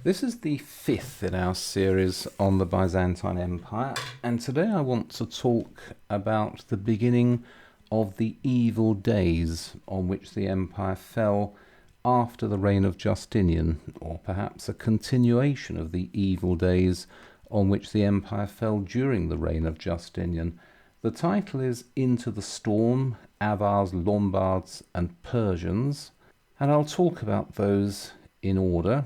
This is the fifth in our series on the Byzantine Empire, and today I want to talk about the beginning of the evil days on which the empire fell after the reign of Justinian, or perhaps a continuation of the evil days on which the empire fell during the reign of Justinian. The title is Into the Storm, Avars, Lombards and Persians, and I'll talk about those in order.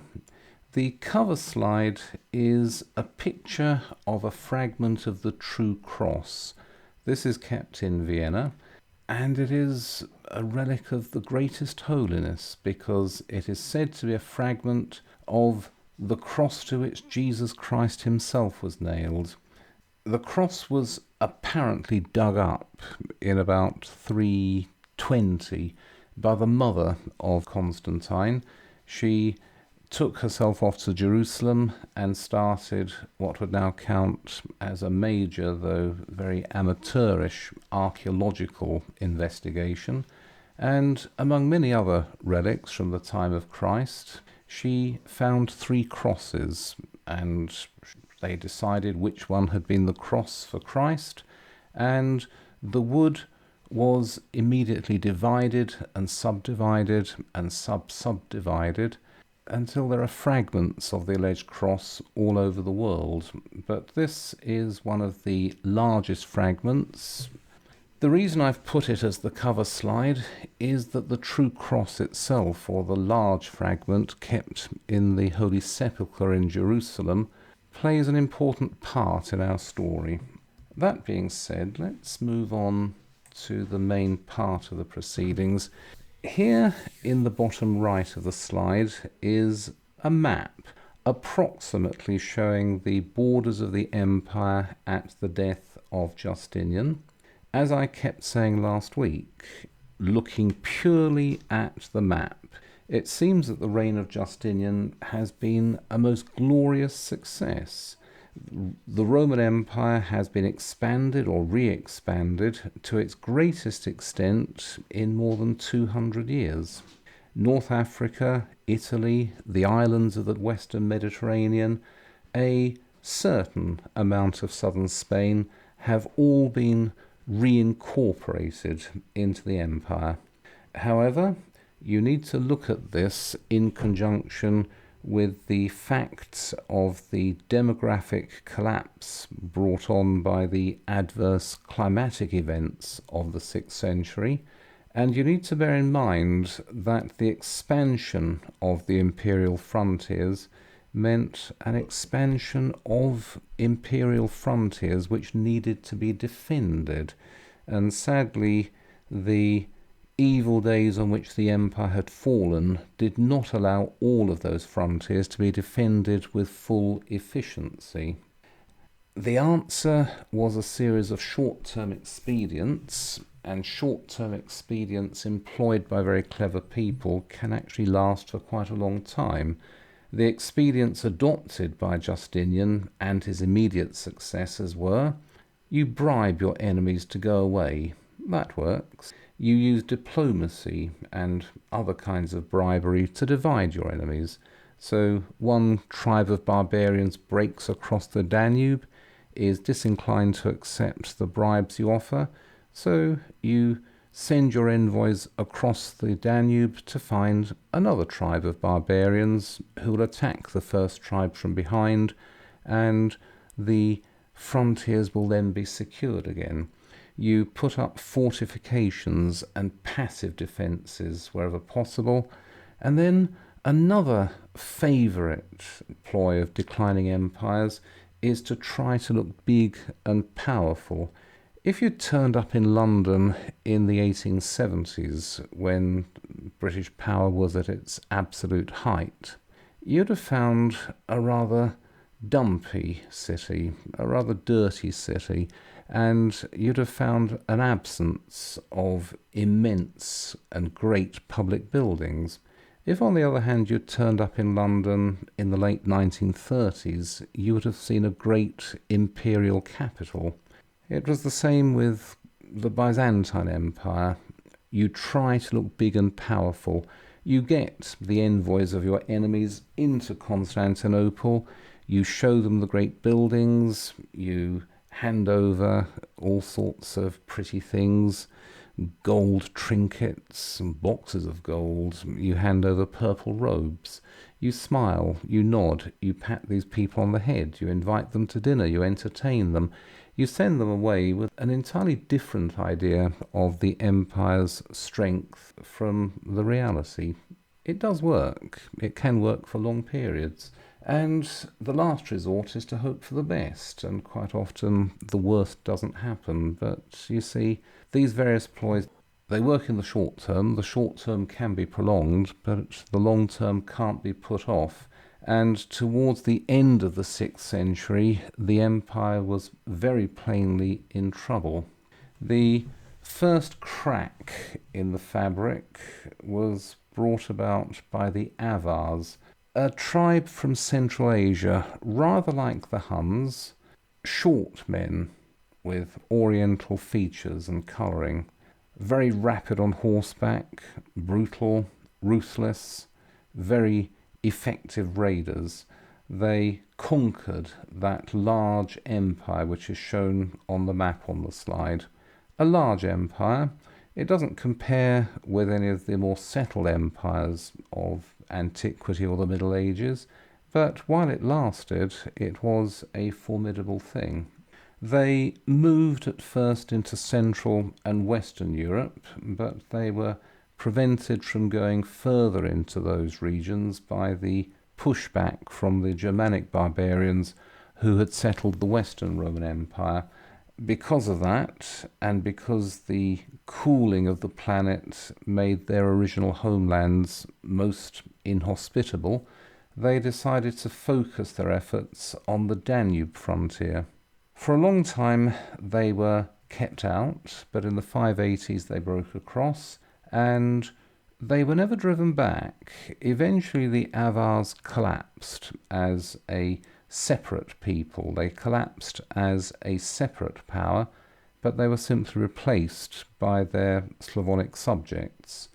The cover slide is a picture of a fragment of the True Cross. This is kept in Vienna, and it is a relic of the greatest holiness because it is said to be a fragment of the cross to which Jesus Christ himself was nailed. The cross was apparently dug up in about 320 by the mother of Constantine. She took herself off to Jerusalem and started what would now count as a major, though very amateurish, archaeological investigation. And among many other relics from the time of Christ, she found 3 crosses, and they decided which one had been the cross for Christ, and the wood was immediately divided and subdivided and subdivided until there are fragments of the alleged cross all over the world. But this is one of the largest fragments. The reason I've put it as the cover slide is that the true cross itself, or the large fragment kept in the Holy Sepulchre in Jerusalem, plays an important part in our story. That being said, let's move on to the main part of the proceedings. Here in the bottom right of the slide is a map approximately showing the borders of the empire at the death of Justinian. As I kept saying last week, looking purely at the map, it seems that the reign of Justinian has been a most glorious success. The Roman Empire has been expanded or re-expanded to its greatest extent in more than 200 years. North Africa, Italy, the islands of the Western Mediterranean, a certain amount of southern Spain have all been reincorporated into the empire. However, you need to look at this in conjunction with the facts of the demographic collapse brought on by the adverse climatic events of the 6th century, and you need to bear in mind that the expansion of the imperial frontiers meant an expansion of imperial frontiers which needed to be defended, and sadly the evil days on which the empire had fallen did not allow all of those frontiers to be defended with full efficiency. The answer was a series of short-term expedients, and short-term expedients employed by very clever people can actually last for quite a long time. The expedients adopted by Justinian and his immediate successors were: you bribe your enemies to go away. That works. You use diplomacy and other kinds of bribery to divide your enemies. So one tribe of barbarians breaks across the Danube, is disinclined to accept the bribes you offer, so you send your envoys across the Danube to find another tribe of barbarians who will attack the first tribe from behind, and the frontiers will then be secured again. You put up fortifications and passive defences wherever possible, and then another favourite ploy of declining empires is to try to look big and powerful. If you turned up in London in the 1870s, when British power was at its absolute height, you'd have found a rather dumpy city, a rather dirty city, and you'd have found an absence of immense and great public buildings. If, on the other hand, you'd turned up in London in the late 1930s, you would have seen a great imperial capital. It was the same with the Byzantine Empire. You try to look big and powerful. You get the envoys of your enemies into Constantinople, you show them the great buildings, you hand over all sorts of pretty things, gold trinkets and boxes of gold, you hand over purple robes, you smile, you nod, you pat these people on the head, you invite them to dinner, you entertain them, you send them away with an entirely different idea of the empire's strength from the reality. It does work. It can work for long periods. And the last resort is to hope for the best, and quite often the worst doesn't happen. But you see, these various ploys, they work in the short term. The short term can be prolonged, but the long term can't be put off. And towards the end of the 6th century, the empire was very plainly in trouble. The first crack in the fabric was brought about by the Avars, a tribe from Central Asia, rather like the Huns, short men with oriental features and colouring, very rapid on horseback, brutal, ruthless, very effective raiders. They conquered that large empire which is shown on the map on the slide. A large empire. It doesn't compare with any of the more settled empires of antiquity or the Middle Ages, but while it lasted, it was a formidable thing. They moved at first into Central and Western Europe, but they were prevented from going further into those regions by the pushback from the Germanic barbarians who had settled the Western Roman Empire. Because of that, and because the cooling of the planet made their original homelands most inhospitable, they decided to focus their efforts on the Danube frontier. For a long time they were kept out, but in the 580s they broke across, and they were never driven back. Eventually the Avars collapsed as a separate people. They collapsed as a separate power, but they were simply replaced by their Slavonic subjects.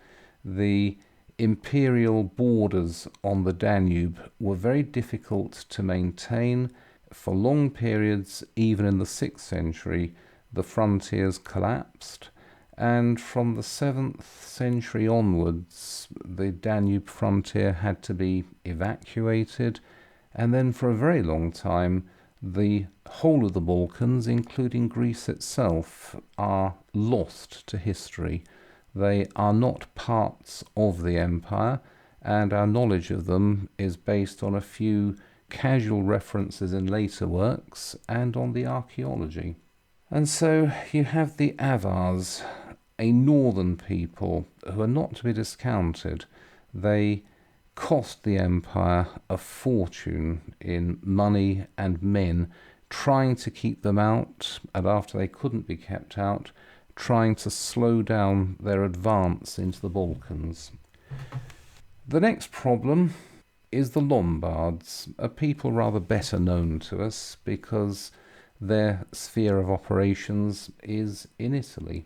The imperial borders on the Danube were very difficult to maintain. For long periods, even in the 6th century, the frontiers collapsed, and from the 7th century onwards, the Danube frontier had to be evacuated, and then for a very long time, the whole of the Balkans, including Greece itself, are lost to history. They are not parts of the empire, and our knowledge of them is based on a few casual references in later works and on the archaeology. And so you have the Avars, a northern people who are not to be discounted. They cost the empire a fortune in money and men, trying to keep them out, and after they couldn't be kept out, trying to slow down their advance into the Balkans. The next problem is the Lombards, a people rather better known to us because their sphere of operations is in Italy.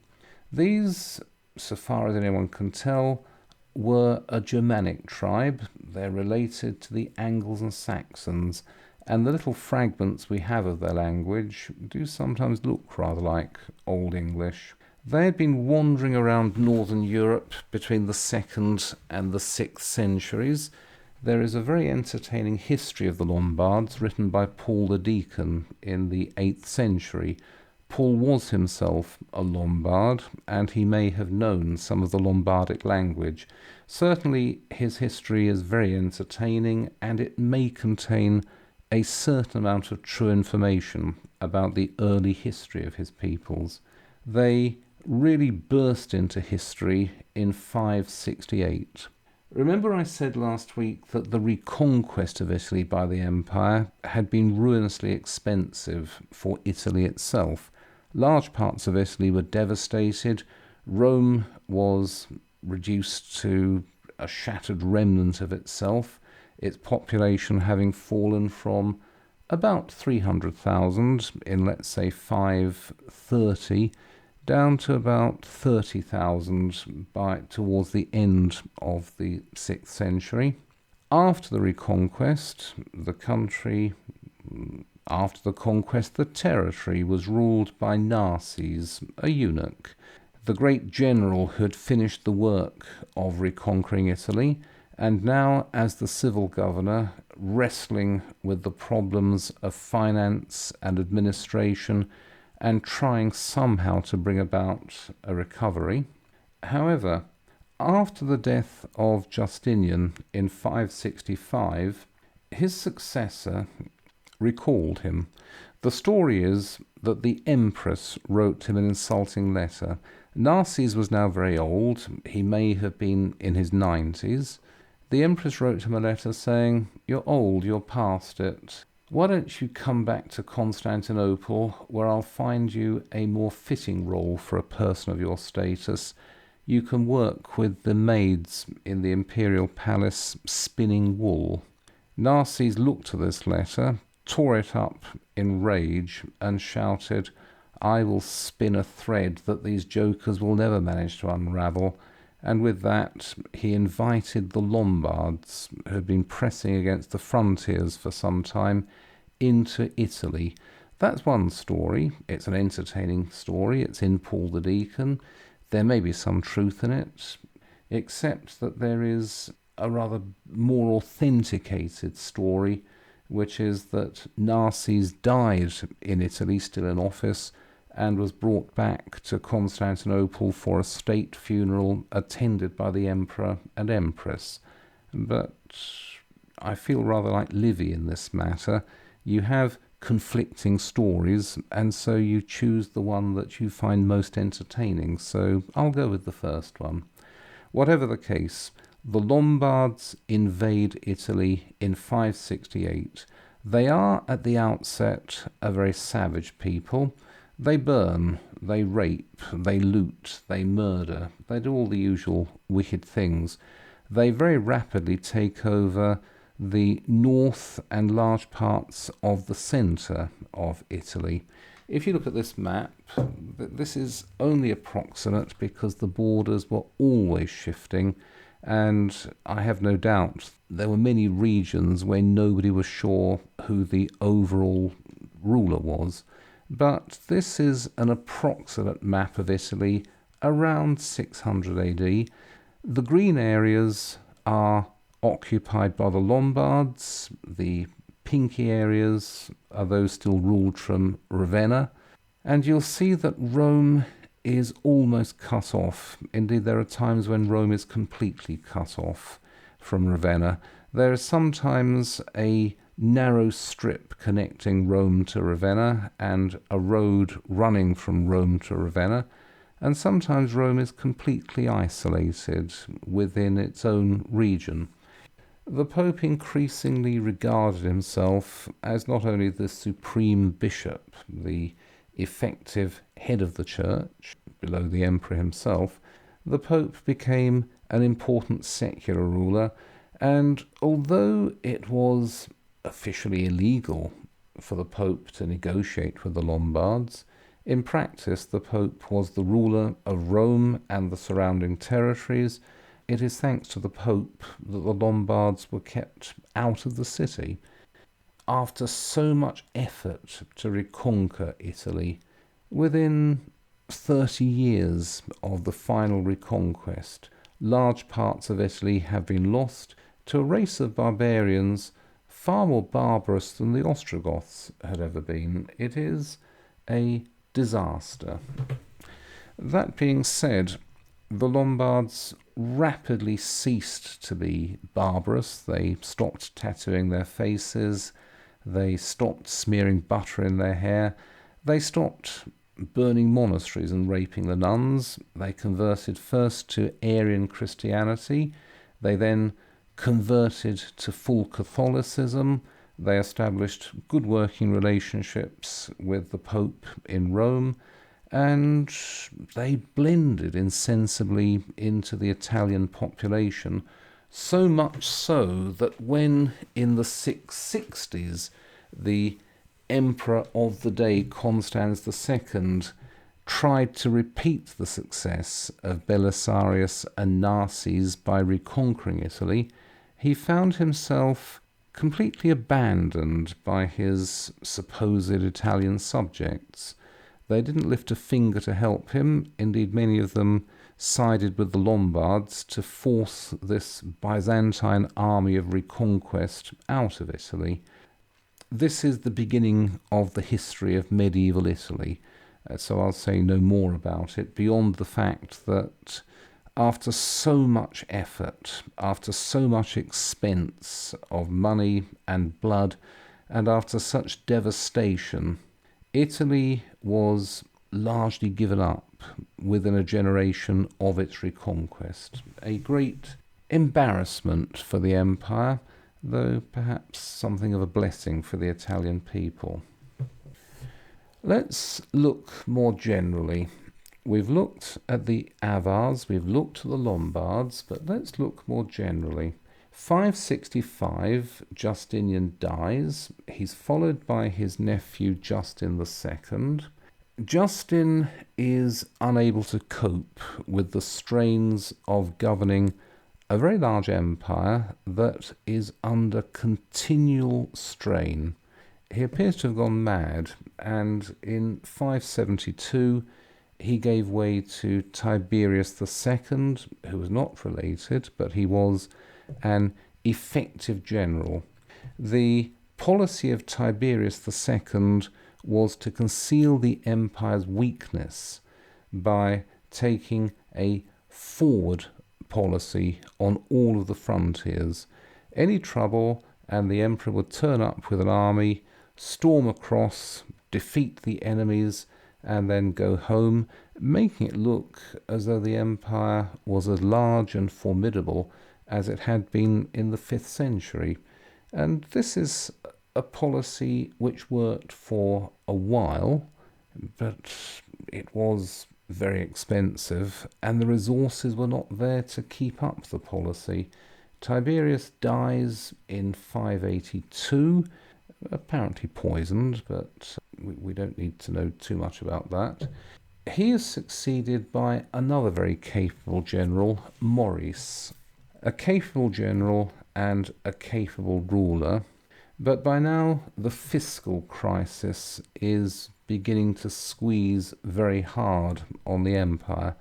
These, so far as anyone can tell, were a Germanic tribe. They're related to the Angles and Saxons, and the little fragments we have of their language do sometimes look rather like Old English. They had been wandering around northern Europe between the 2nd and the 6th centuries. There is a very entertaining history of the Lombards written by Paul the Deacon in the 8th century. Paul was himself a Lombard, and he may have known some of the Lombardic language. Certainly his history is very entertaining, and it may contain a certain amount of true information about the early history of his peoples. They really burst into history in 568. Remember I said last week that the reconquest of Italy by the empire had been ruinously expensive for Italy itself. Large parts of Italy were devastated. Rome was reduced to a shattered remnant of itself, its population having fallen from about 300,000 in, let's say, 530 down to about 30,000 towards the end of the 6th century. After the Reconquest, the territory was ruled by Narses, a eunuch, the great general who had finished the work of reconquering Italy, and now, as the civil governor, wrestling with the problems of finance and administration and trying somehow to bring about a recovery. However, after the death of Justiian in 565, his successor recalled him. The story is that the empress wrote him an insulting letter. Narses was now very old. He may have been in his 90s. The empress wrote him a letter saying, "You're old, you're past it. Why don't you come back to Constantinople, where I'll find you a more fitting role for a person of your status. You can work with the maids in the imperial palace spinning wool." Narses looked at this letter, tore it up in rage, and shouted, "I will spin a thread that these jokers will never manage to unravel." And with that, he invited the Lombards, who had been pressing against the frontiers for some time, into Italy. That's one story. It's an entertaining story. It's in Paul the Deacon. There may be some truth in it, except that there is a rather more authenticated story, which is that Narses died in Italy, still in office, and was brought back to Constantinople for a state funeral attended by the emperor and empress. But I feel rather like Livy in this matter. You have conflicting stories, and so you choose the one that you find most entertaining. So I'll go with the first one. Whatever the case, the Lombards invade Italy in 568. They are, at the outset, a very savage people. They burn, they rape, they loot, they murder, they do all the usual wicked things. They very rapidly take over the north and large parts of the centre of Italy. If you look at this map, this is only approximate because the borders were always shifting, and I have no doubt there were many regions where nobody was sure who the overall ruler was. But this is an approximate map of Italy around 600 AD. The green areas are occupied by the Lombards. The pinky areas are those still ruled from Ravenna. And you'll see that Rome is almost cut off. Indeed, there are times when Rome is completely cut off from Ravenna. There is sometimes a narrow strip connecting Rome to Ravenna and a road running from Rome to Ravenna, and sometimes Rome is completely isolated within its own region. The Pope increasingly regarded himself as not only the supreme bishop, the effective head of the church, below the emperor himself. The Pope became an important secular ruler, and although it was officially illegal for the Pope to negotiate with the Lombards, in practice the Pope was the ruler of Rome and the surrounding territories. It is thanks to the Pope that the Lombards were kept out of the city. After so much effort to reconquer Italy, within 30 years of the final reconquest, large parts of Italy have been lost to a race of barbarians far more barbarous than the Ostrogoths had ever been. It is a disaster. That being said, the Lombards rapidly ceased to be barbarous. They stopped tattooing their faces. They stopped smearing butter in their hair. They stopped burning monasteries and raping the nuns. They converted first to Arian Christianity. They then converted to full Catholicism. They established good working relationships with the Pope in Rome, and they blended insensibly into the Italian population, so much so that when in the 660s the emperor of the day, Constans II, tried to repeat the success of Belisarius and Narses by reconquering Italy, he found himself completely abandoned by his supposed Italian subjects. They didn't lift a finger to help him. Indeed, many of them sided with the Lombards to force this Byzantine army of reconquest out of Italy. This is the beginning of the history of medieval Italy, so I'll say no more about it, beyond the fact that after so much effort, after so much expense of money and blood, and after such devastation, Italy was largely given up within a generation of its reconquest. A great embarrassment for the empire, though perhaps something of a blessing for the Italian people. Let's look more generally. We've looked at the Avars, we've looked at the Lombards, but let's look more generally. 565, Justinian dies. He's followed by his nephew Justin II. Justin is unable to cope with the strains of governing a very large empire that is under continual strain. He appears to have gone mad, and in 572 he gave way to Tiberius II, who was not related, but he was an effective general. The policy of Tiberius II was to conceal the empire's weakness by taking a forward policy on all of the frontiers. Any trouble, and the emperor would turn up with an army, storm across, defeat the enemies, and then go home, making it look as though the empire was as large and formidable as it had been in the 5th century. And this is a policy which worked for a while, but it was very expensive, and the resources were not there to keep up the policy. Tiberius dies in 582, apparently poisoned, but we don't need to know too much about that. He is succeeded by another very capable general, Maurice. A capable general and a capable ruler, but by now the fiscal crisis is beginning to squeeze very hard on the empire.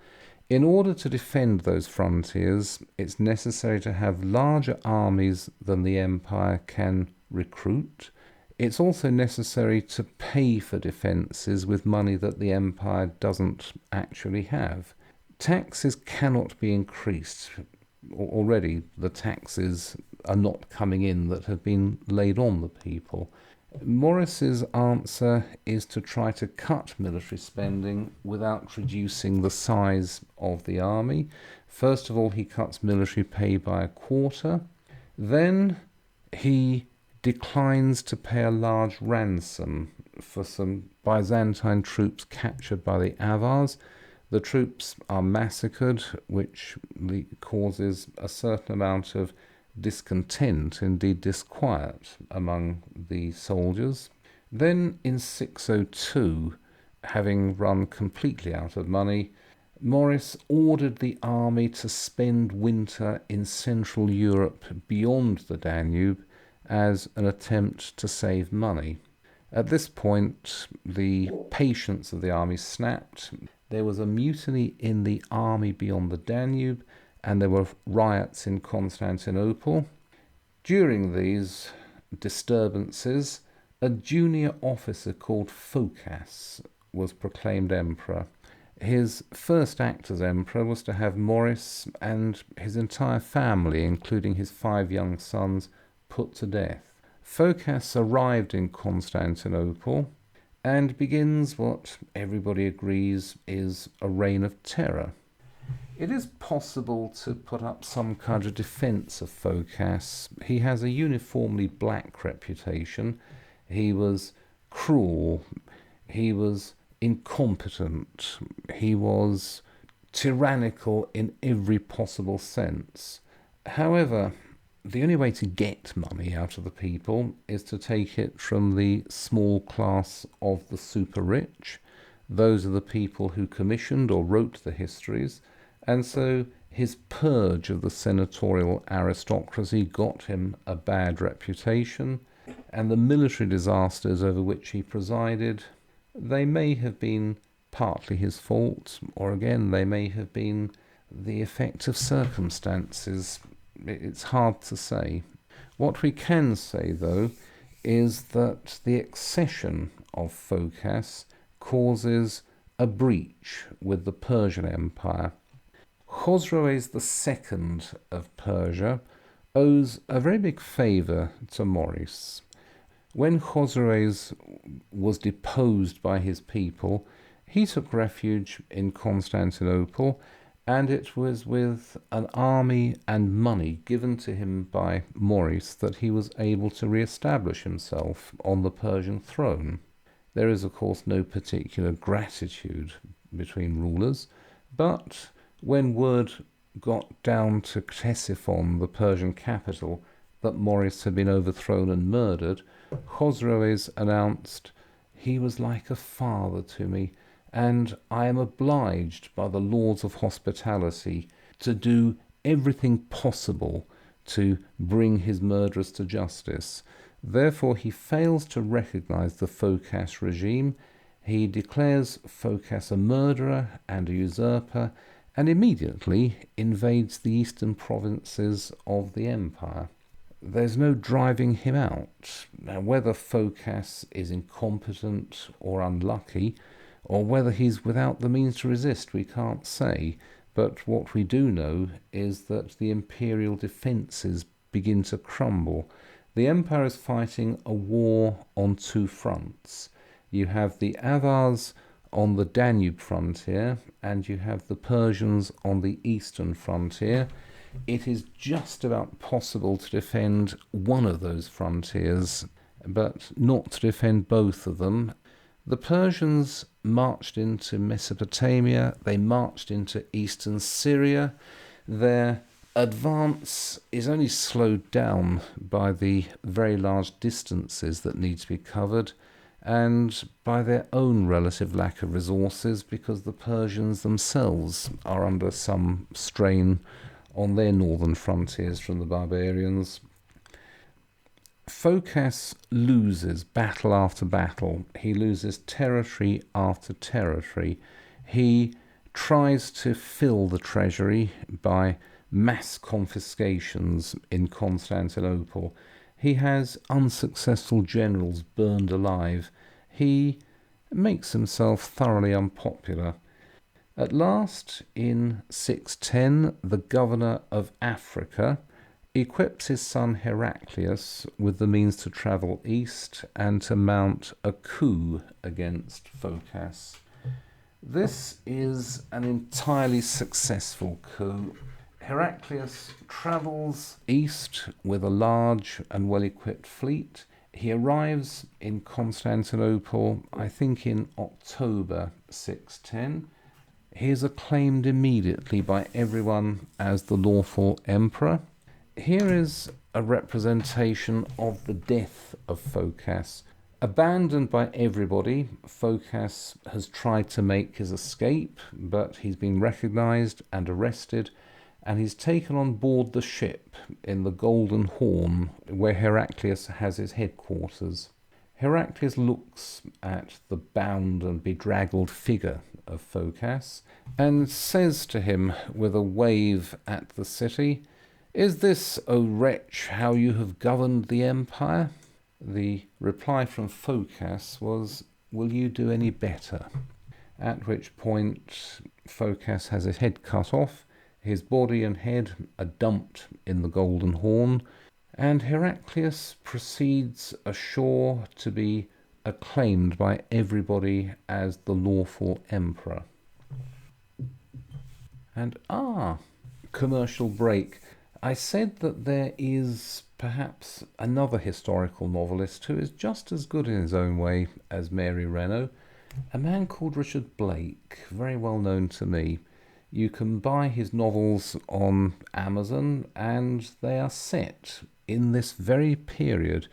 In order to defend those frontiers, it's necessary to have larger armies than the empire can recruit. It's also necessary to pay for defences with money that the empire doesn't actually have. Taxes cannot be increased. Already the taxes are not coming in that have been laid on the people. Maurice's answer is to try to cut military spending without reducing the size of the army. First of all, he cuts military pay by a quarter. Then he declines to pay a large ransom for some Byzantine troops captured by the Avars. The troops are massacred, which causes a certain amount of discontent, indeed disquiet, among the soldiers. Then in 602, having run completely out of money, Maurice ordered the army to spend winter in Central Europe beyond the Danube as an attempt to save money. At this point, the patience of the army snapped. There was a mutiny in the army beyond the Danube, and there were riots in Constantinople. During these disturbances, a junior officer called Phocas was proclaimed emperor. His first act as emperor was to have Maurice and his entire family, including his 5 young sons, put to death. Phocas arrived in Constantinople and begins what everybody agrees is a reign of terror. It is possible to put up some kind of defence of Phocas. He has a uniformly black reputation. He was cruel. He was incompetent. He was tyrannical in every possible sense. However, the only way to get money out of the people is to take it from the small class of the super rich. Those are the people who commissioned or wrote the histories, and so his purge of the senatorial aristocracy got him a bad reputation, and the military disasters over which he presided, they may have been partly his fault, or again, they may have been the effect of circumstances. It's hard to say. What we can say, though, is that the accession of Phocas causes a breach with the Persian Empire. Chosroes II of Persia owes a very big favour to Maurice. When Chosroes was deposed by his people, he took refuge in Constantinople, and it was with an army and money given to him by Maurice that he was able to re-establish himself on the Persian throne. There is, of course, no particular gratitude between rulers, but when word got down to Ctesiphon, the Persian capital, that Maurice had been overthrown and murdered, Chosroes announced, "He was like a father to me, and I am obliged by the laws of hospitality to do everything possible to bring his murderers to justice." Therefore, he fails to recognize the Phocas regime. He declares Phocas a murderer and a usurper, and immediately invades the eastern provinces of the empire. There's no driving him out. Now, whether Phocas is incompetent or unlucky, or whether he's without the means to resist, we can't say. But what we do know is that the imperial defences begin to crumble. The empire is fighting a war on two fronts. You have the Avars on the Danube frontier, and you have the Persians on the eastern frontier. It is just about possible to defend one of those frontiers, but not to defend both of them. The Persians marched into Mesopotamia, they marched into eastern Syria. Their advance is only slowed down by the very large distances that need to be covered, and by their own relative lack of resources, because the Persians themselves are under some strain on their northern frontiers from the barbarians. Phocas loses battle after battle. He loses territory after territory. He tries to fill the treasury by mass confiscations in Constantinople. He has unsuccessful generals burned alive. He makes himself thoroughly unpopular. At last, in 610, the governor of Africa equips his son Heraclius with the means to travel east and to mount a coup against Phocas. This is an entirely successful coup. Heraclius travels east with a large and well-equipped fleet. He arrives in Constantinople, I think in October 610. He is acclaimed immediately by everyone as the lawful emperor. Here is a representation of the death of Phocas. Abandoned by everybody, Phocas has tried to make his escape, but he's been recognized and arrested, and he's taken on board the ship in the Golden Horn, where Heraclius has his headquarters. Heraclius looks at the bound and bedraggled figure of Phocas and says to him with a wave at the city, "Is this, O wretch, how you have governed the empire?" The reply from Phocas was, "Will you do any better?" At which point Phocas has his head cut off, his body and head are dumped in the Golden Horn, and Heraclius proceeds ashore to be acclaimed by everybody as the lawful emperor. And commercial break. I said that there is perhaps another historical novelist who is just as good in his own way as Mary Renault, a man called Richard Blake, very well known to me. You can buy his novels on Amazon, and they are set in this very period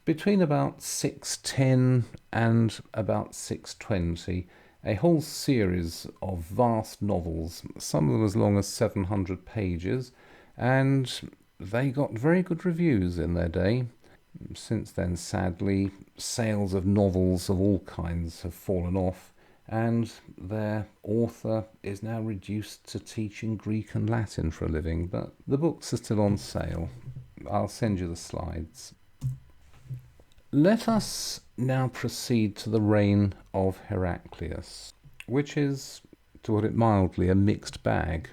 between about 610 and about 620, a whole series of vast novels, some of them as long as 700 pages, and they got very good reviews in their day. Since then, sadly, sales of novels of all kinds have fallen off, and their author is now reduced to teaching Greek and Latin for a living, but the books are still on sale. I'll send you the slides. Let us now proceed to the reign of Heraclius, which is, to put it mildly, a mixed bag.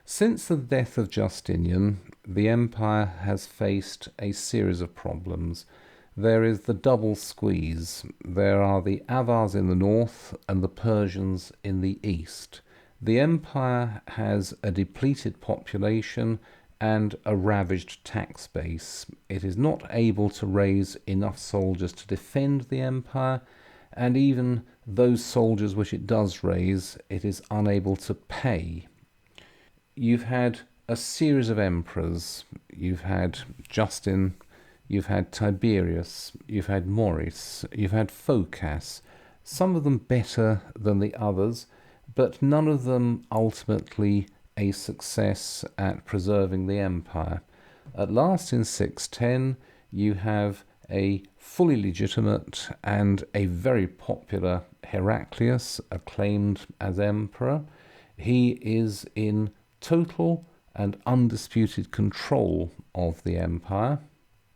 Since the death of Justiian, the empire has faced a series of problems. There is the double squeeze. There are the Avars in the north and the Persians in the east. The empire has a depleted population and a ravaged tax base. It is not able to raise enough soldiers to defend the empire, and even those soldiers which it does raise, it is unable to pay. You've had a series of emperors. You've had Justian, you've had Tiberius, you've had Maurice, you've had Phocas, some of them better than the others, but none of them ultimately a success at preserving the empire. At last, in 610, you have a fully legitimate and a very popular Heraclius, acclaimed as emperor. He is in total and undisputed control of the empire,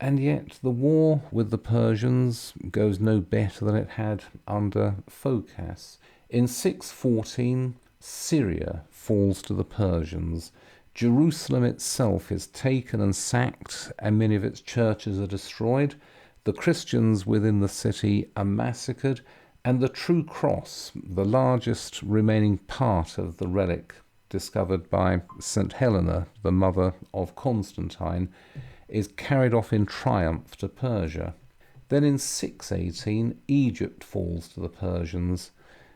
and yet the war with the Persians goes no better than it had under Phocas. In 614, Syria falls to the Persians. Jerusalem itself is taken and sacked, and many of its churches are destroyed. The Christians within the city are massacred, and the true cross, the largest remaining part of the relic discovered by St. Helena, the mother of Constantine, is carried off in triumph to Persia. Then in 618, Egypt falls to the Persians.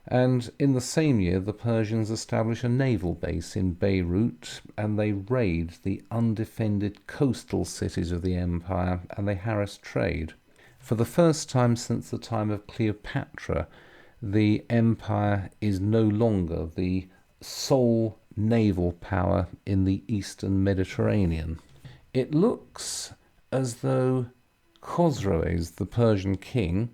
And in the same year, the Persians establish a naval base in Beirut, and they raid the undefended coastal cities of the empire, and they harass trade. For the first time since the time of Cleopatra, the empire is no longer the sole naval power in the eastern Mediterranean. It looks as though Khosroes, the Persian king,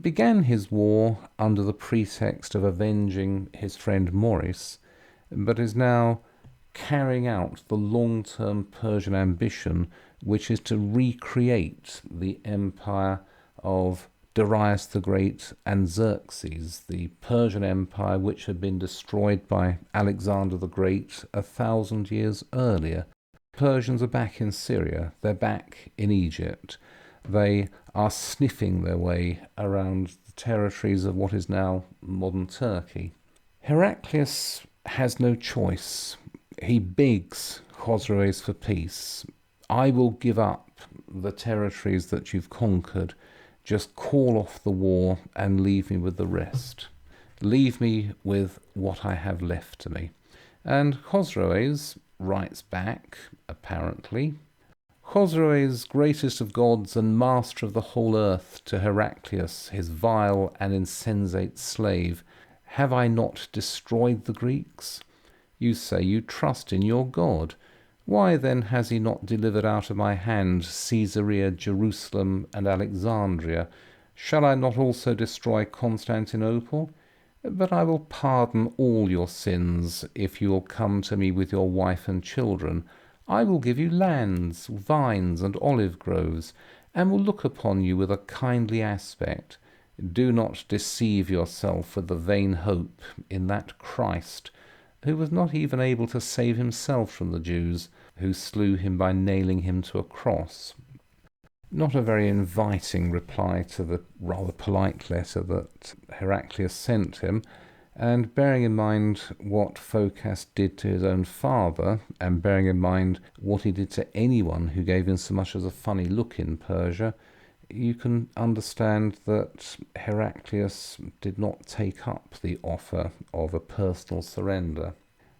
began his war under the pretext of avenging his friend Maurice, but is now carrying out the long-term Persian ambition, which is to recreate the empire of Darius the Great and Xerxes, the Persian empire which had been destroyed by Alexander the Great 1,000 years earlier. Persians are back in Syria, they're back in Egypt. They are sniffing their way around the territories of what is now modern Turkey. Heraclius has no choice. He begs Khosroes for peace. I will give up the territories that you've conquered. Just call off the war and leave me with the rest. Leave me with what I have left to me. And Khosroes writes back, apparently, Khosroes, greatest of gods and master of the whole earth, to Heraclius, his vile and insensate slave, have I not destroyed the Greeks? You say you trust in your God. Why then has he not delivered out of my hand Caesarea, Jerusalem, and Alexandria? Shall I not also destroy Constantinople? But I will pardon all your sins if you will come to me with your wife and children. I will give you lands, vines, and olive groves, and will look upon you with a kindly aspect. Do not deceive yourself with the vain hope in that Christ, who was not even able to save himself from the Jews, who slew him by nailing him to a cross. Not a very inviting reply to the rather polite letter that Heraclius sent him, and bearing in mind what Phocas did to his own father, and bearing in mind what he did to anyone who gave him so much as a funny look in Persia, you can understand that Heraclius did not take up the offer of a personal surrender.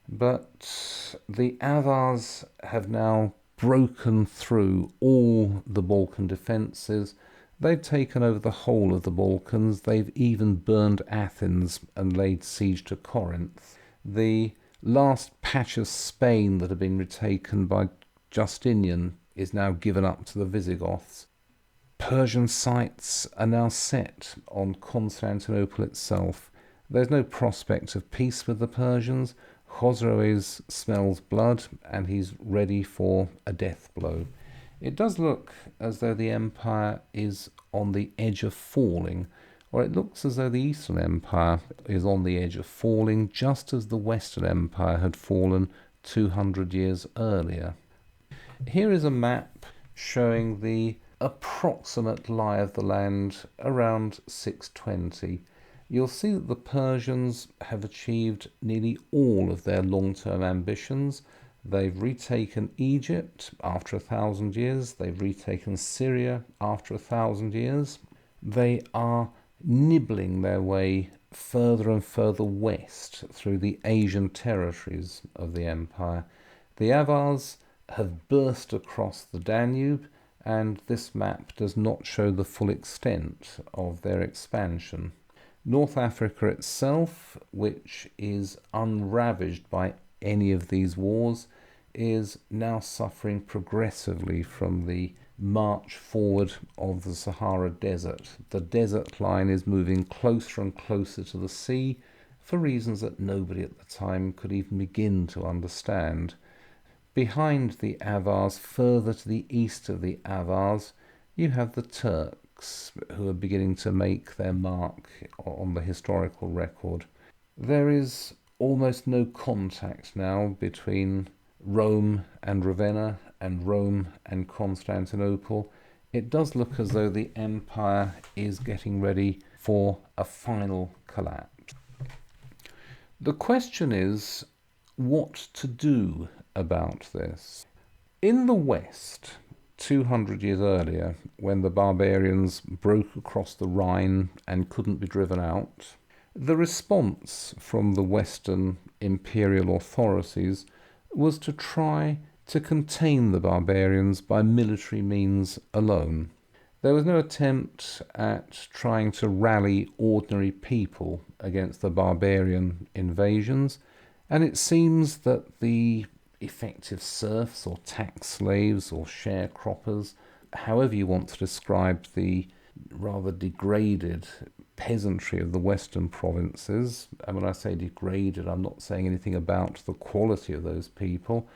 But the Avars have now broken through all the Balkan defences. They've taken over the whole of the Balkans. They've even burned Athens and laid siege to Corinth. The last patch of Spain that had been retaken by Justiian is now given up to the Visigoths. Persian sights are now set on Constantinople itself. There's no prospect of peace with the Persians. Khosroes smells blood and he's ready for a death blow. It does look as though the empire is on the edge of falling, or it looks as though the Eastern Empire is on the edge of falling, just as the Western Empire had fallen 200 years earlier. Here is a map showing the approximate lie of the land around 620. You'll see that the Persians have achieved nearly all of their long-term ambitions. They've retaken Egypt after 1,000 years. They've retaken Syria after 1,000 years. They are nibbling their way further and further west through the Asian territories of the empire. The Avars have burst across the Danube, and this map does not show the full extent of their expansion. North Africa itself, which is unravaged by any of these wars, is now suffering progressively from the march forward of the Sahara Desert. The desert line is moving closer and closer to the sea for reasons that nobody at the time could even begin to understand. Behind the Avars, further to the east of the Avars, you have the Turks, who are beginning to make their mark on the historical record. There is almost no contact now between Rome and Ravenna and Rome and Constantinople. It does look as though the empire is getting ready for a final collapse. The question is what to do about this. In the West, 200 years earlier, when the barbarians broke across the Rhine and couldn't be driven out, the response from the Western imperial authorities was to try to contain the barbarians by military means alone. There was no attempt at trying to rally ordinary people against the barbarian invasions, and it seems that the effective serfs or tax slaves or sharecroppers, however you want to describe the rather degraded peasantry of the western provinces, and when I say degraded, I'm not saying anything about the quality of those people.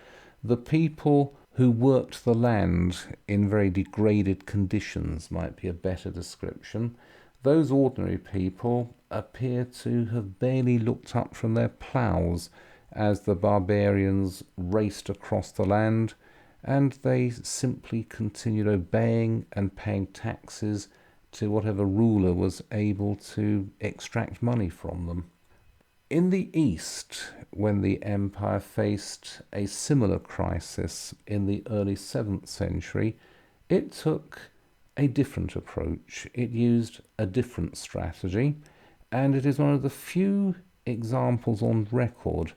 The people who worked the land in very degraded conditions might be a better description. Those ordinary people appear to have barely looked up from their ploughs as the barbarians raced across the land, and they simply continued obeying and paying taxes to whatever ruler was able to extract money from them. In the East, when the empire faced a similar crisis in the early 7th century, it took a different approach. It used a different strategy, and it is one of the few examples on record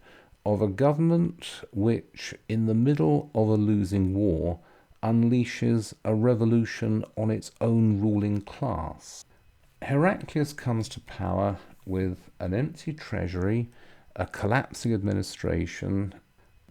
of a government which, in the middle of a losing war, unleashes a revolution on its own ruling class. Heraclius comes to power with an empty treasury, a collapsing administration,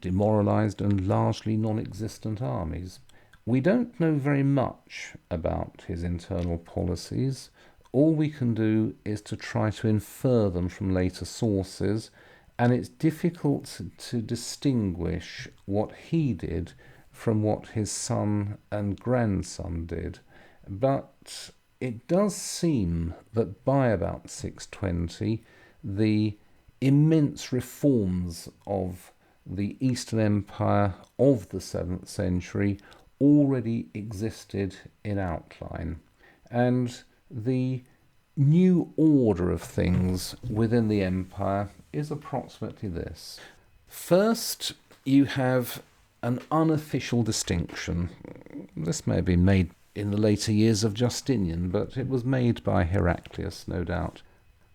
demoralized and largely non-existent armies. We don't know very much about his internal policies. All we can do is to try to infer them from later sources, and it's difficult to distinguish what he did from what his son and grandson did. But it does seem that by about 620, the immense reforms of the Eastern Empire of the 7th century already existed in outline. And the new order of things within the empire is approximately this. First, you have an unofficial distinction. This may have been made in the later years of Justinian, but it was made by Heraclius, no doubt.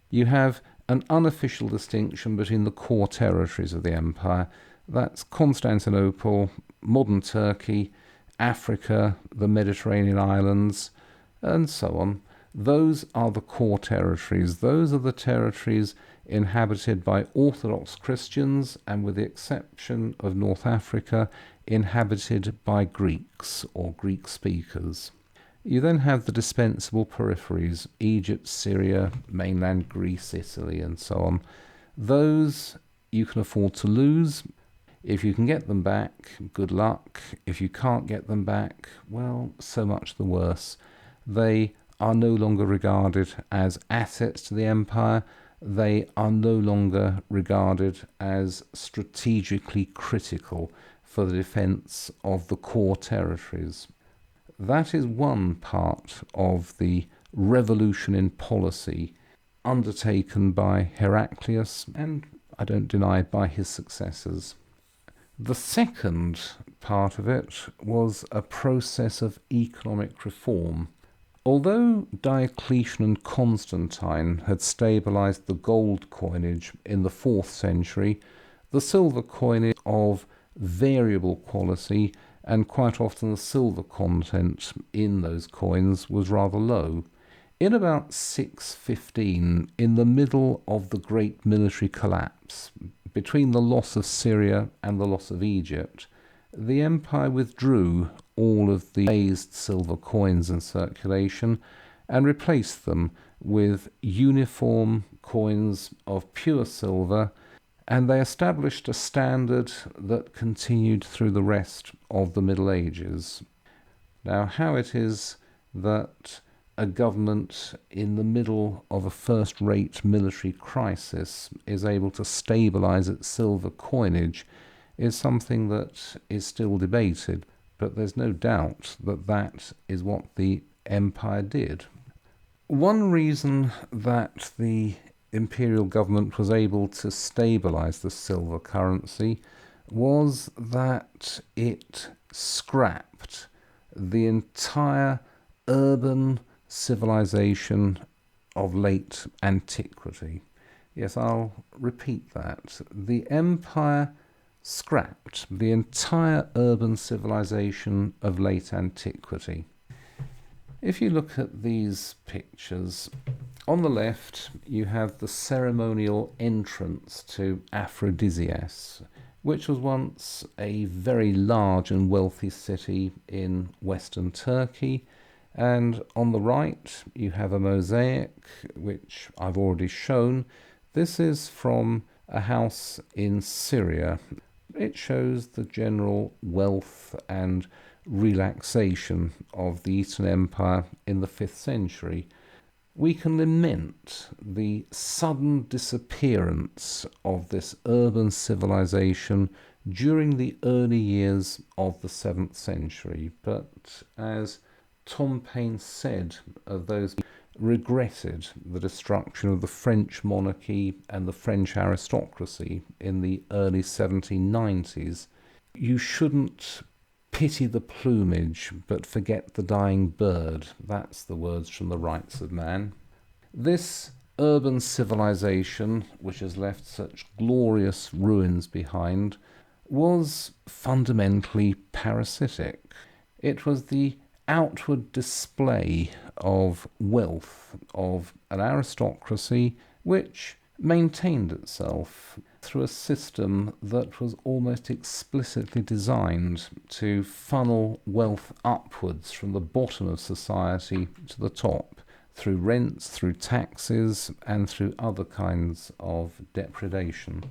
You have an unofficial distinction between the core territories of the empire. That's Constantinople, modern Turkey, Africa, the Mediterranean islands, and so on. Those are the core territories. Those are the territories inhabited by Orthodox Christians, and with the exception of North Africa, inhabited by Greeks or Greek speakers. You then have the dispensable peripheries: Egypt, Syria, mainland Greece, Italy, and so on. Those you can afford to lose. If you can get them back, good luck. If you can't get them back, well, so much the worse. They are no longer regarded as assets to the empire. They are no longer regarded as strategically critical for the defence of the core territories. That is one part of the revolution in policy undertaken by Heraclius, and I don't deny by his successors. The second part of it was a process of economic reform. Although Diocletian and Constantine had stabilized the gold coinage in the 4th century, the silver coinage of variable quality, and quite often the silver content in those coins, was rather low. In about 615, in the middle of the great military collapse, between the loss of Syria and the loss of Egypt, the empire withdrew all of the raised silver coins in circulation and replaced them with uniform coins of pure silver, and they established a standard that continued through the rest of the Middle Ages. Now, how it is that a government in the middle of a first-rate military crisis is able to stabilize its silver coinage is something that is still debated, but there's no doubt that that is what the empire did. One reason that the imperial government was able to stabilize the silver currency was that it scrapped the entire urban civilization of late antiquity. Yes, I'll repeat that. The empire scrapped the entire urban civilization of late antiquity. If you look at these pictures, on the left you have the ceremonial entrance to Aphrodisias, which was once a very large and wealthy city in western Turkey. And on the right you have a mosaic, which I've already shown. This is from a house in Syria. It shows the general wealth and relaxation of the Eastern Empire in the 5th century. We can lament the sudden disappearance of this urban civilization during the early years of the 7th century, but as Tom Paine said of those who regretted the destruction of the French monarchy and the French aristocracy in the early 1790s, you shouldn't pity the plumage but forget the dying bird. That's the words from the Rights of Man. This urban civilization, which has left such glorious ruins behind, was fundamentally parasitic. It was the outward display of wealth of an aristocracy which maintained itself through a system that was almost explicitly designed to funnel wealth upwards from the bottom of society to the top, through rents, through taxes, and through other kinds of depredation.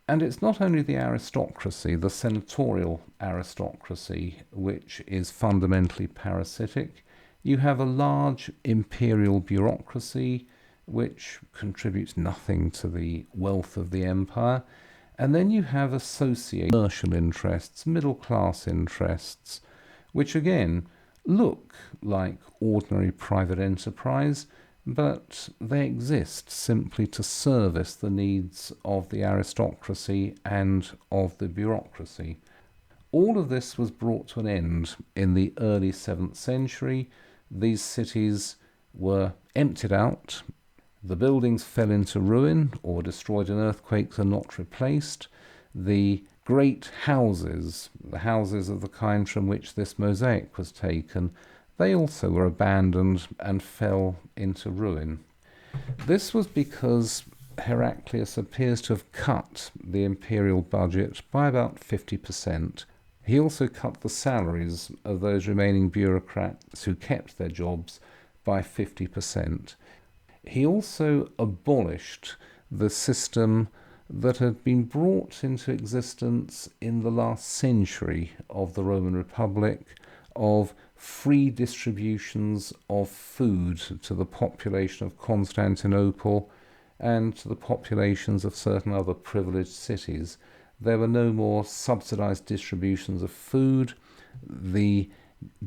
And it's not only the aristocracy, the senatorial aristocracy, which is fundamentally parasitic. You have a large imperial bureaucracy, which contributes nothing to the wealth of the empire. And then you have associated commercial interests, middle-class interests, which again look like ordinary private enterprise, but they exist simply to service the needs of the aristocracy and of the bureaucracy. All of this was brought to an end in the early 7th century. These cities were emptied out. The buildings fell into ruin or were destroyed in earthquakes and not replaced. The great houses, the houses of the kind from which this mosaic was taken, they also were abandoned and fell into ruin. This was because Heraclius appears to have cut the imperial budget by about 50%. He also cut the salaries of those remaining bureaucrats who kept their jobs by 50%. He also abolished the system that had been brought into existence in the last century of the Roman Republic of free distributions of food to the population of Constantinople and to the populations of certain other privileged cities. There were no more subsidized distributions of food. The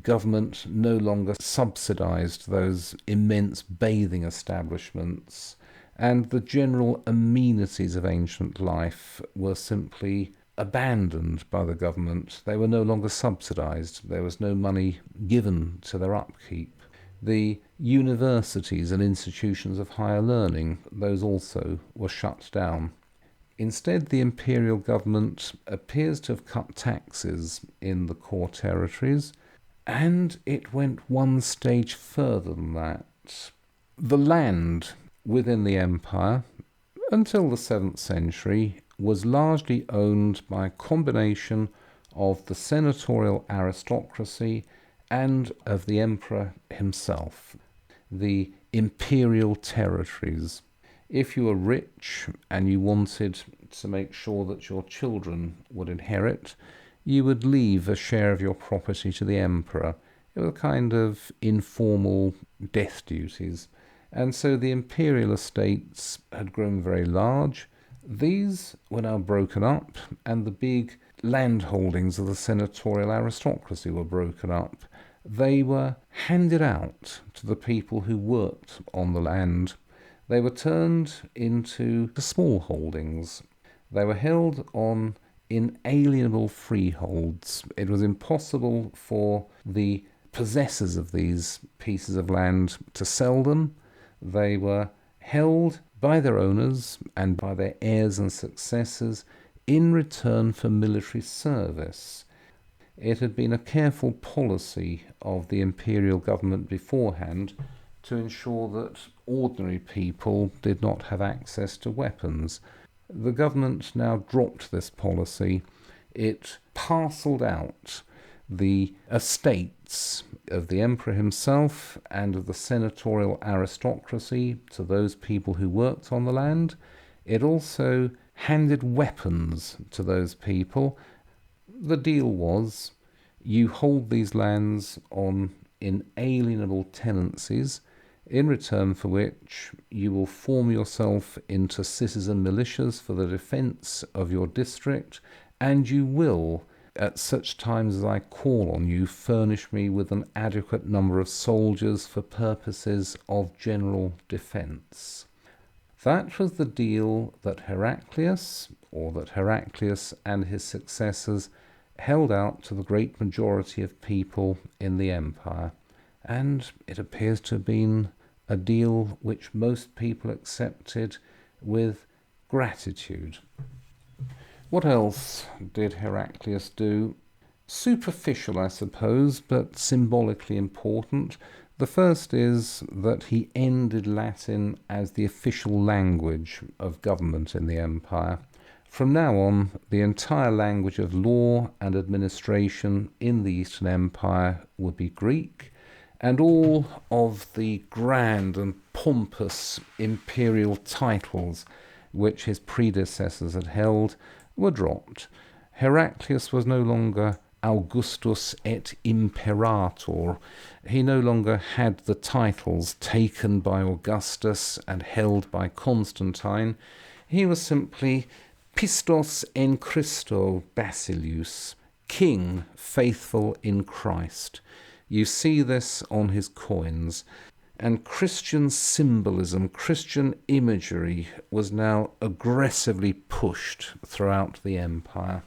government no longer subsidized those immense bathing establishments, and the general amenities of ancient life were simply abandoned by the government. They were no longer subsidized. There was no money given to their upkeep. The universities and institutions of higher learning, those also were shut down. Instead, the imperial government appears to have cut taxes in the core territories, and it went one stage further than that. The land within the empire, until the 7th century, was largely owned by a combination of the senatorial aristocracy and of the emperor himself, the imperial territories. If you were rich and you wanted to make sure that your children would inherit, you would leave a share of your property to the emperor. It was a kind of informal death duties. And so the imperial estates had grown very large. These were now broken up, and the big land holdings of the senatorial aristocracy were broken up. They were handed out to the people who worked on the land. They were turned into small holdings. They were held on inalienable freeholds. It was impossible for the possessors of these pieces of land to sell them. They were held by their owners and by their heirs and successors in return for military service. It had been a careful policy of the imperial government beforehand to ensure that ordinary people did not have access to weapons. The government now dropped this policy. It parcelled out the estates of the emperor himself and of the senatorial aristocracy to those people who worked on the land. It also handed weapons to those people. The deal was, you hold these lands on inalienable tenancies, in return for which you will form yourself into citizen militias for the defence of your district, and you will, at such times as I call on you, furnish me with an adequate number of soldiers for purposes of general defence. That was the deal that Heraclius and his successors held out to the great majority of people in the empire, and it appears to have been a deal which most people accepted with gratitude. What else did Heraclius do? Superficial, I suppose, but symbolically important. The first is that he ended Latin as the official language of government in the empire. From now on, the entire language of law and administration in the Eastern Empire would be Greek, and all of the grand and pompous imperial titles which his predecessors had held were dropped. Heraclius was no longer Augustus et Imperator. He no longer had the titles taken by Augustus and held by Constantine. He was simply Pistos en Christo Basilius, King faithful in Christ. You see this on his coins. And Christian symbolism, Christian imagery was now aggressively pushed throughout the empire.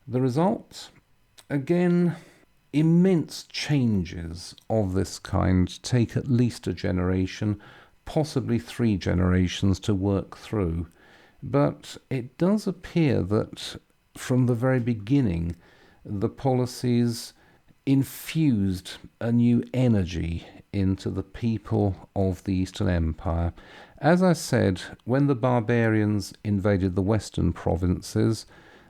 The result? Again, immense changes of this kind take at least a generation, possibly 3 generations to work through. But it does appear that from the very beginning, the policies infused a new energy into the people of the Eastern Empire. As I said, when the barbarians invaded the western provinces,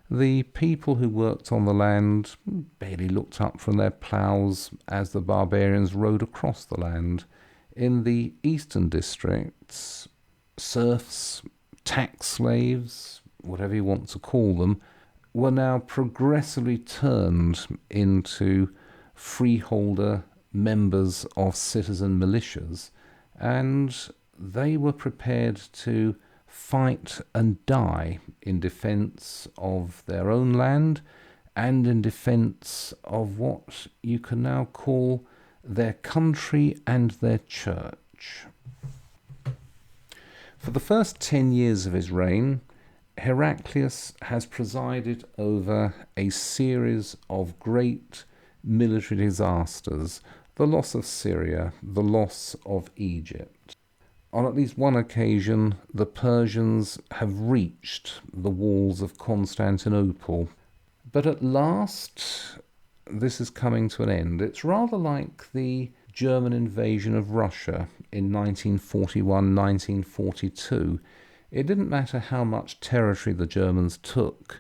the people who worked on the land barely looked up from their ploughs as the barbarians rode across the land. In the eastern districts, serfs, tax slaves, whatever you want to call them, were now progressively turned into freeholder members of citizen militias, and they were prepared to fight and die in defence of their own land and in defence of what you can now call their country and their church. For the first 10 years of his reign, Heraclius has presided over a series of great military disasters: the loss of Syria, the loss of Egypt. On at least one occasion, the Persians have reached the walls of Constantinople. But at last, this is coming to an end. It's rather like the German invasion of Russia in 1941-1942. It didn't matter how much territory the Germans took.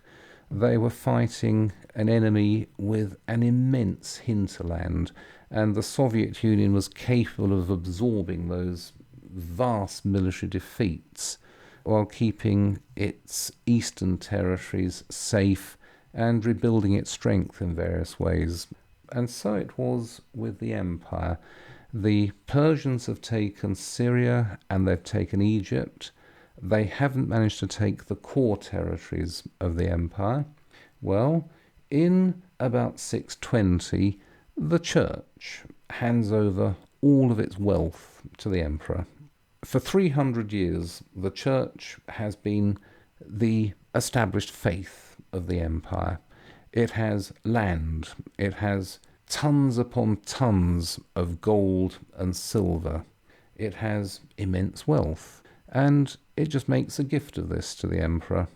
They were fighting an enemy with an immense hinterland, and the Soviet Union was capable of absorbing those vast military defeats while keeping its eastern territories safe and rebuilding its strength in various ways. And so it was with the empire. The Persians have taken Syria and they've taken Egypt. They haven't managed to take the core territories of the empire. Well, in about 620, the church hands over all of its wealth to the emperor. For 300 years, the church has been the established faith of the empire. It has land. It has tons upon tons of gold and silver. It has immense wealth. And it just makes a gift of this to the emperor.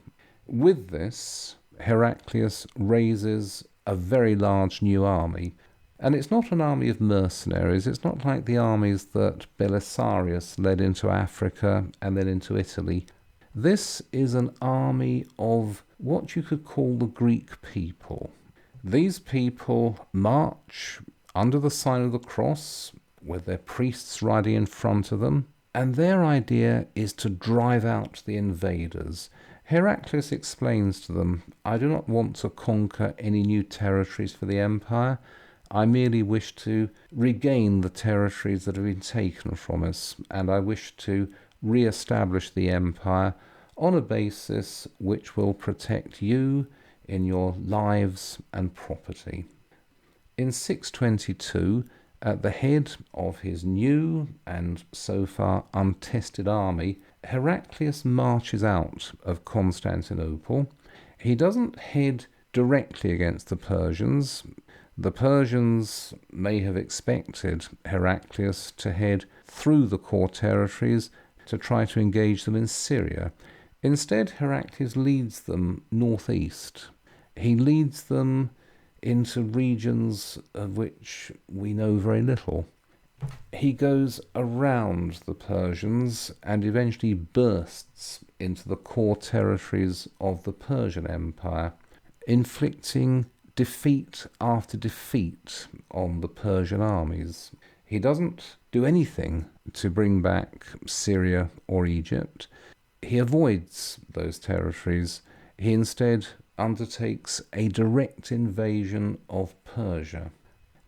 With this, Heraclius raises a very large new army. And it's not an army of mercenaries. It's not like the armies that Belisarius led into Africa and then into Italy. This is an army of what you could call the Greek people. These people march under the sign of the cross with their priests riding in front of them. And their idea is to drive out the invaders. Heraclius explains to them, I do not want to conquer any new territories for the empire. I merely wish to regain the territories that have been taken from us, and I wish to re-establish the empire on a basis which will protect you in your lives and property. In 622, at the head of his new and so far untested army, Heraclius marches out of Constantinople. He doesn't head directly against the Persians. The Persians may have expected Heraclius to head through the core territories to try to engage them in Syria. Instead, Heraclius leads them northeast. He leads them into regions of which we know very little. He goes around the Persians and eventually bursts into the core territories of the Persian Empire, inflicting defeat after defeat on the Persian armies. He doesn't do anything to bring back Syria or Egypt. He avoids those territories. He instead undertakes a direct invasion of Persia.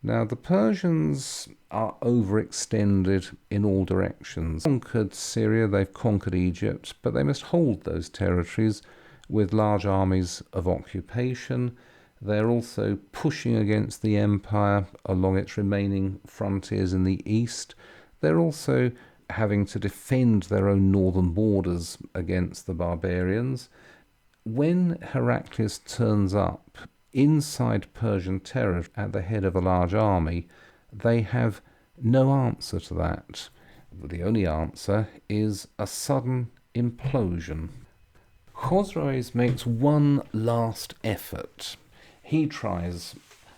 Now, the Persians are overextended in all directions. They've conquered Syria, they've conquered Egypt, but they must hold those territories with large armies of occupation. They're also pushing against the empire along its remaining frontiers in the east. They're also having to defend their own northern borders against the barbarians. When Heraclius turns up inside Persian territory at the head of a large army, they have no answer to that. The only answer is a sudden implosion. Chosroes makes one last effort. He tries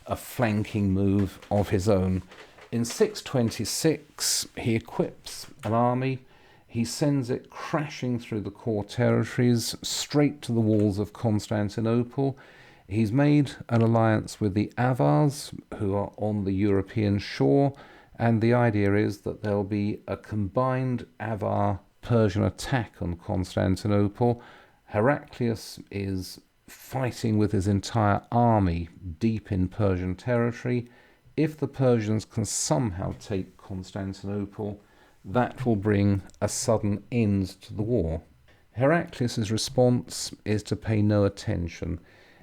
a flanking move of his own. In 626, he equips an army. He sends it crashing through the core territories, straight to the walls of Constantinople. He's made an alliance with the Avars, who are on the European shore, and the idea is that there'll be a combined Avar-Persian attack on Constantinople. Heraclius is fighting with his entire army deep in Persian territory. If the Persians can somehow take Constantinople, that will bring a sudden end to the war. Heraclius' response is to pay no attention.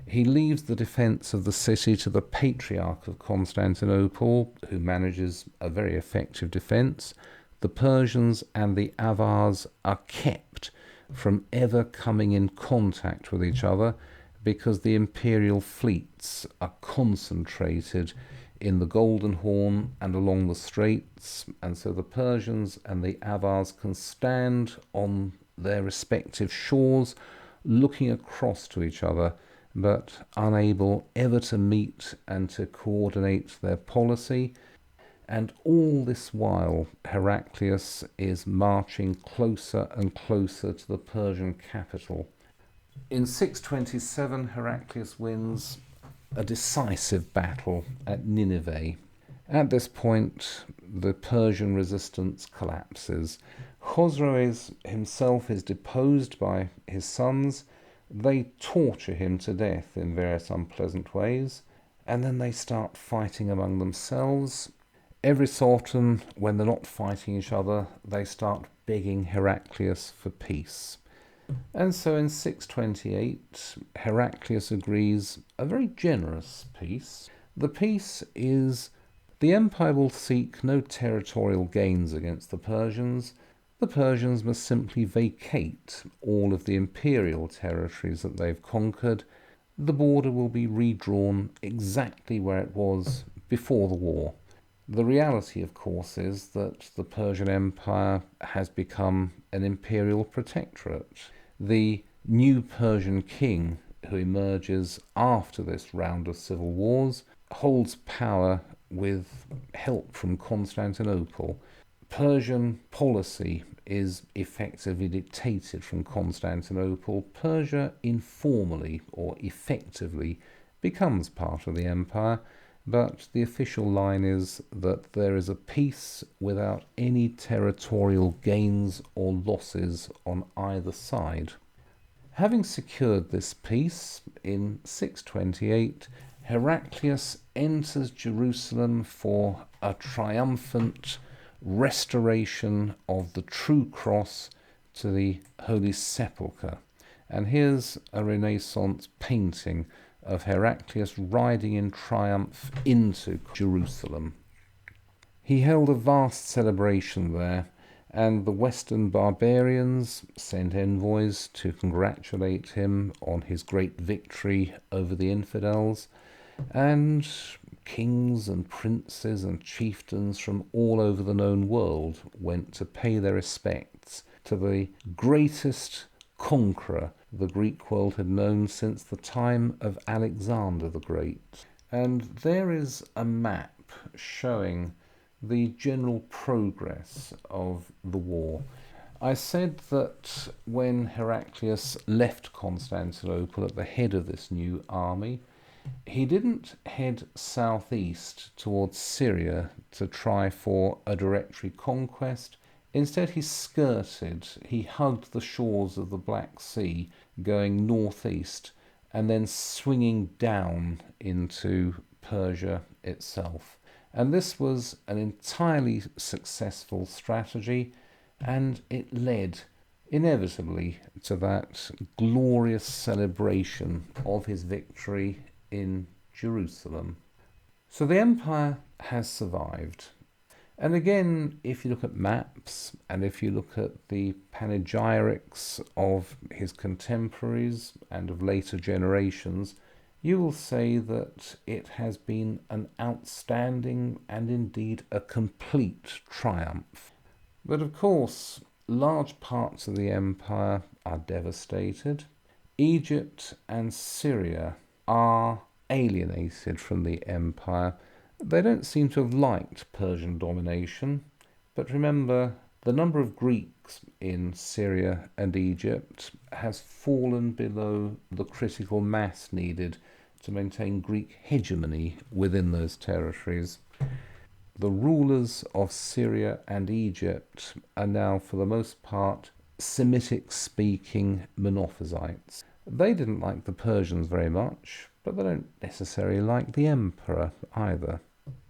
He leaves the defence of the city to the Patriarch of Constantinople, who manages a very effective defence. The Persians and the Avars are kept from ever coming in contact with each other because the imperial fleets are concentrated in the Golden Horn and along the straits, and so the Persians and the Avars can stand on their respective shores looking across to each other, but unable ever to meet and to coordinate their policy. And all this while, Heraclius is marching closer and closer to the Persian capital. In 627, Heraclius wins a decisive battle at Nineveh. At this point, the Persian resistance collapses. Chosroes himself is deposed by his sons. They torture him to death in various unpleasant ways, and then they start fighting among themselves. Every so often, when they're not fighting each other, they start begging Heraclius for peace. And so in 628, Heraclius agrees a very generous peace. The peace is the empire will seek no territorial gains against the Persians. The Persians must simply vacate all of the imperial territories that they've conquered. The border will be redrawn exactly where it was before the war. The reality, of course, is that the Persian Empire has become an imperial protectorate. The new Persian king, who emerges after this round of civil wars, holds power with help from Constantinople. Persian policy is effectively dictated from Constantinople. Persia informally or effectively becomes part of the empire, but the official line is that there is a peace without any territorial gains or losses on either side. Having secured this peace, in 628, Heraclius enters Jerusalem for a triumphant restoration of the true cross to the Holy Sepulchre. And here's a Renaissance painting of Heraclius riding in triumph into Jerusalem. He held a vast celebration there, and the Western barbarians sent envoys to congratulate him on his great victory over the infidels, and kings and princes and chieftains from all over the known world went to pay their respects to the greatest conqueror the Greek world had known since the time of Alexander the Great. And there is a map showing the general progress of the war. I said that when Heraclius left Constantinople at the head of this new army, he didn't head southeast towards Syria to try for a direct reconquest. Instead, he hugged the shores of the Black Sea, going northeast and then swinging down into Persia itself. And this was an entirely successful strategy, and it led inevitably to that glorious celebration of his victory in Jerusalem. So the empire has survived. And again, if you look at maps and if you look at the panegyrics of his contemporaries and of later generations, you will say that it has been an outstanding and indeed a complete triumph. But of course, large parts of the empire are devastated. Egypt and Syria are alienated from the empire. They don't seem to have liked Persian domination, but remember, the number of Greeks in Syria and Egypt has fallen below the critical mass needed to maintain Greek hegemony within those territories. The rulers of Syria and Egypt are now, for the most part, Semitic-speaking Monophysites. They didn't like the Persians very much, but they don't necessarily like the emperor either.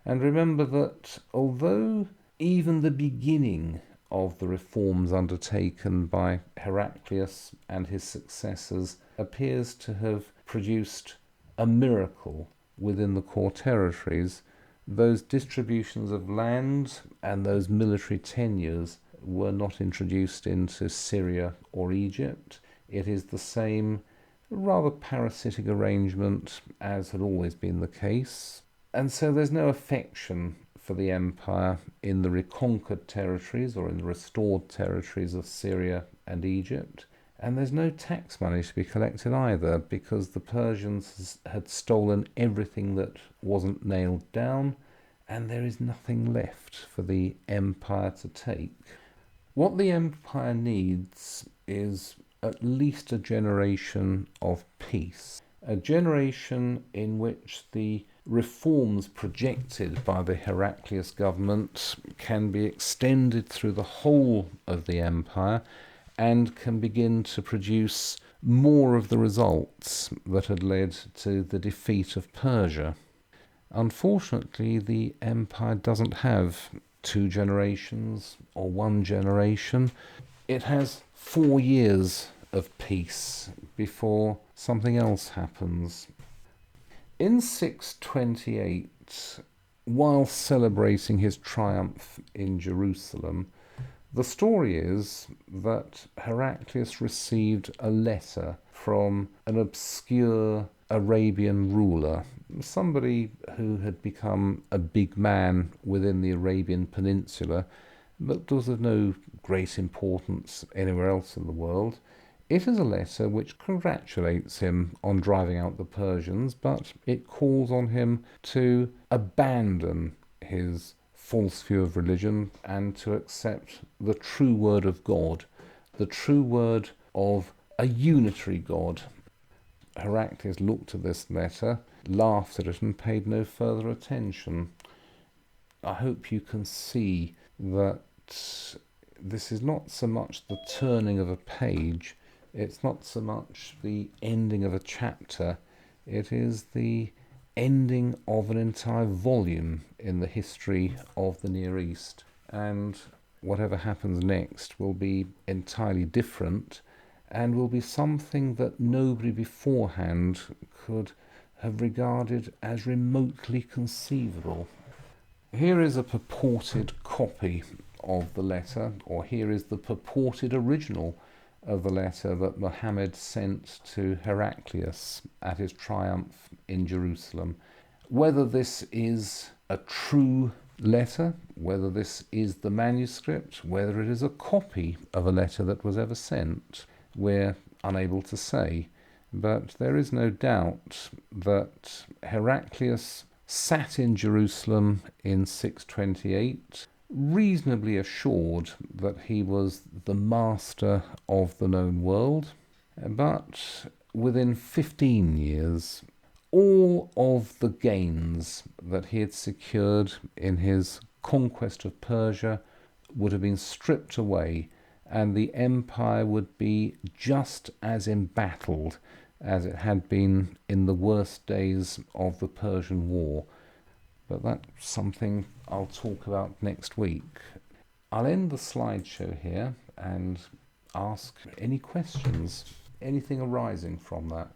And remember that although even the beginning of the reforms undertaken by Heraclius and his successors appears to have produced a miracle within the core territories, those distributions of land and those military tenures were not introduced into Syria or Egypt. It is the same rather parasitic arrangement as had always been the case. And so there's no affection for the empire in the reconquered territories or in the restored territories of Syria and Egypt. And there's no tax money to be collected either, because the Persians had stolen everything that wasn't nailed down, and there is nothing left for the empire to take. What the empire needs is at least a generation of peace, a generation in which the reforms projected by the Heraclius government can be extended through the whole of the empire and can begin to produce more of the results that had led to the defeat of Persia. Unfortunately, the empire doesn't have 2 generations or 1 generation. It has 4 years of peace before something else happens. In 628, while celebrating his triumph in Jerusalem, the story is that Heraclius received a letter from an obscure Arabian ruler, somebody who had become a big man within the Arabian Peninsula, but was of no great importance anywhere else in the world. It is a letter which congratulates him on driving out the Persians, but it calls on him to abandon his false view of religion and to accept the true word of God, the true word of a unitary God. Heraclius looked at this letter, laughed at it, and paid no further attention. I hope you can see that this is not so much the turning of a page, it's not so much the ending of a chapter, it is the ending of an entire volume in the history of the Near East. And whatever happens next will be entirely different and will be something that nobody beforehand could have regarded as remotely conceivable. Here is a purported copy of the letter, or here is the purported original of the letter that Muhammad sent to Heraclius at his triumph in Jerusalem. Whether this is a true letter, whether this is the manuscript, whether it is a copy of a letter that was ever sent, we're unable to say. But there is no doubt that Heraclius sat in Jerusalem in 628, reasonably assured that he was the master of the known world, but within 15 years, all of the gains that he had secured in his conquest of Persia would have been stripped away, and the empire would be just as embattled as it had been in the worst days of the Persian War. But that's something I'll talk about next week. I'll end the slideshow here and ask any questions, anything arising from that.